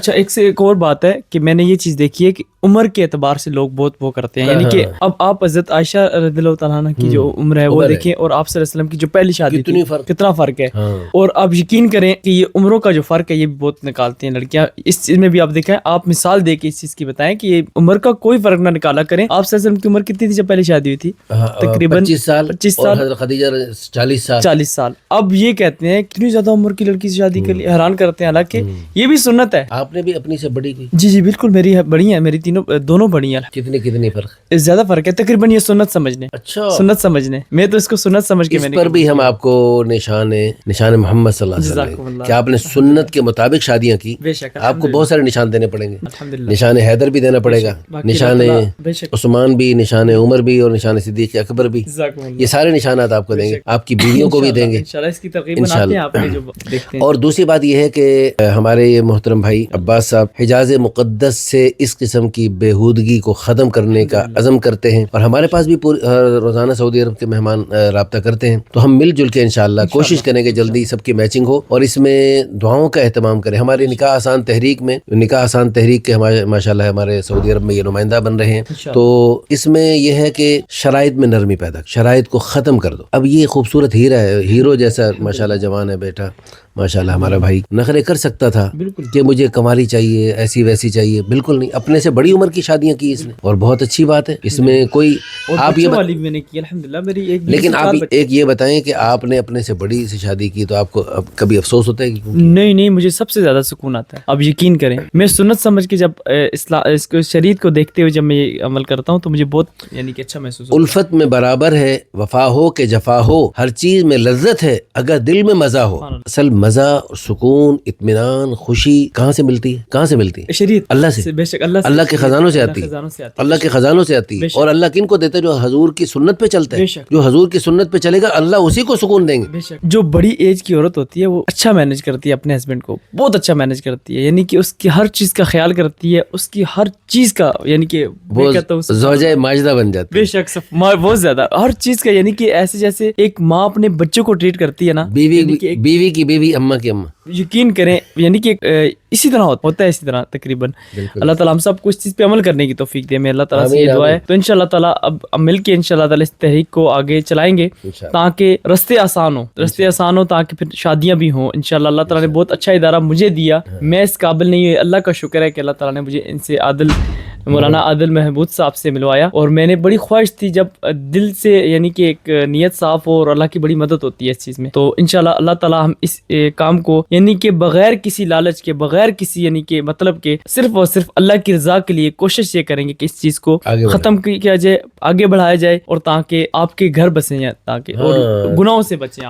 اچھا ایک سے ایک اور بات ہے کہ میں نے یہ چیز دیکھی ہے کہ عمر کے اعتبار سے لوگ بہت وہ کرتے ہیں، یعنی کہ اب آپ حضرت عائشہ رضی اللہ تعالیٰ عنہ کی جو عمر ہے وہ دیکھیں اور آپ صلی اللہ علیہ وسلم کی جو پہلی شادی تھی کتنا فرق ہے، اور آپ یقین کریں کہ یہ عمروں کا جو فرق ہے یہ بھی بہت نکالتی ہیں لڑکیاں اس چیز میں بھی۔ آپ دیکھیں، آپ مثال دے کے اس چیز کی بتائیں کہ یہ عمر کا کوئی فرق نہ نکالا کریں۔ آپ صلی اللہ علیہ وسلم کی عمر کتنی تھی جب پہلی شادی ہوئی تھی؟ تقریباً 25 سال، حضرت خدیجہ 40 سال۔ اب یہ کہتے ہیں کتنی زیادہ عمر کی لڑکی سے شادی کر لی، حیران کرتے ہیں، حالانکہ یہ بھی سنت ہے۔ آپ نے بھی اپنی سے بڑی کی؟ جی بالکل، میری بڑی ہیں، میری دونوں بڑی ہیں۔ کتنی فرق؟ زیادہ فرق ہے تقریباً، یہ سنت سمجھنے۔ اچھا، سنت سمجھنے، میں تو اس کو سنت سمجھ کے اس پر بھی ہم آپ کو نشان محمد صلی اللہ علیہ وسلم کہ آپ نے سنت کے مطابق شادیاں کی، آپ کو بہت سارے نشان دینے پڑیں گے۔ نشان حیدر بھی دینا پڑے گا، نشان عثمان بھی، نشان عمر بھی، اور نشان صدیق اکبر بھی، یہ سارے نشانات آپ کو دیں گے، آپ کی بیویوں کو بھی دیں گے انشاءاللہ۔ اور دوسری بات یہ ہے کہ ہمارے یہ محترم بھائی عباس صاحب حجاز مقدس سے اس قسم کی بےہودگی کو ختم کرنے کا عزم کرتے ہیں، اور ہمارے پاس بھی روزانہ سعودی عرب کے مہمان رابطہ کرتے ہیں، تو ہم مل جل کے انشاءاللہ کوشش کریں گے جلدی سب کی میچنگ ہو، اور اس میں دعاؤں کا اہتمام کریں۔ ہمارے نکاح آسان تحریک میں، نکاح آسان تحریک کے ہمارے ماشاءاللہ ہمارے سعودی عرب میں یہ نمائندہ بن رہے ہیں، تو اس میں یہ ہے کہ شرائط میں نرمی پیدا، شرائط کو ختم کر دو۔ اب یہ خوبصورت ہیرو جیسا ماشاءاللہ جوان ہے بیٹا، ماشاءاللہ ہمارا بھائی نخرے کر سکتا تھا کہ مجھے کماری چاہیے، ایسی ویسی چاہیے، بالکل نہیں، اپنے سے بڑی عمر کی شادیاں کی اس نے، اور بہت اچھی بات ہے اس میں کوئی آپ یہ لیکن آپ ایک یہ بتائیں کہ آپ نے اپنے سے بڑی سے شادی کی تو آپ کو کبھی افسوس ہوتا ہے؟ نہیں، مجھے سب سے زیادہ سکون آتا ہے۔ اب یقین کریں، میں سنت سمجھ کے جب اس کو شریعت کو دیکھتے ہوئے جب میں یہ عمل کرتا ہوں تو مجھے بہت یعنی کہ اچھا محسوس ہوتا ہے۔ الفت میں برابر ہے، وفا ہو کہ جفا ہو، ہر چیز میں لذت ہے اگر دل میں مزہ ہو۔ اصل مزہ، سکون، اطمینان، خوشی کہاں سے ملتی ہے؟ کہاں سے ملتی ہے؟ شریعت، اللہ سے، بے شک اللہ کے خزانوں سے آتی ہے، اللہ کے خزانوں سے آتی ہے۔ اور اللہ کن کو دیتا ہے؟ جو حضور کی سنت پہ چلتا ہے، جو حضور کی سنت پہ چلے گا اللہ اسی کو سکون دیں گے۔ جو بڑی ایج کی عورت ہوتی ہے وہ اچھا مینج کرتی ہے اپنے ہسبینڈ کو، بہت اچھا مینج کرتی ہے، یعنی کہ اس کی ہر چیز کا خیال کرتی ہے، اس کی ہر چیز کا، یعنی کہ وہ زوجہ ماجدہ بن جاتی ہے۔ بے شک بہت زیادہ ہر چیز کا، یعنی کہ ایسے جیسے ایک ماں اپنے بچوں کو ٹریٹ کرتی ہے نا، بیوی کی بیوی، اماں کی اماں، یقین کریں یعنی کہ اسی طرح ہوتا ہے، اسی طرح تقریباً۔ اللہ تعالیٰ ہم سب کو اس چیز پہ عمل کرنے کی توفیق دے، میں اللہ تعالیٰ سے یہ دعا ہے۔ تو انشاءاللہ تعالیٰ اب مل کے انشاءاللہ تعالیٰ اس تحریک کو آگے چلائیں گے تاکہ رستے آسان ہو، تاکہ پھر شادیاں بھی ہوں انشاءاللہ۔ اللہ تعالیٰ نے بہت اچھا ادارہ مجھے دیا، میں اس قابل نہیں ہوں، اللہ کا شکر ہے کہ اللہ تعالیٰ نے مجھے ان سے مولانا عادل محمود صاحب سے ملوایا، اور میں نے بڑی خواہش تھی جب دل سے یعنی کہ ایک نیت صاف ہو، اور اللہ کی بڑی مدد ہوتی ہے اس چیز میں، تو انشاءاللہ اللہ تعالیٰ ہم اس کام کو یعنی کہ بغیر کسی لالچ کے، بغیر کسی یعنی کہ مطلب کے، صرف اور صرف اللہ کی رضا کے لیے کوشش یہ کریں گے کہ اس چیز کو ختم کیا جائے، آگے بڑھایا جائے، اور تاکہ آپ کے گھر بسیں، تاکہ اور گناہوں سے بچیں آپ۔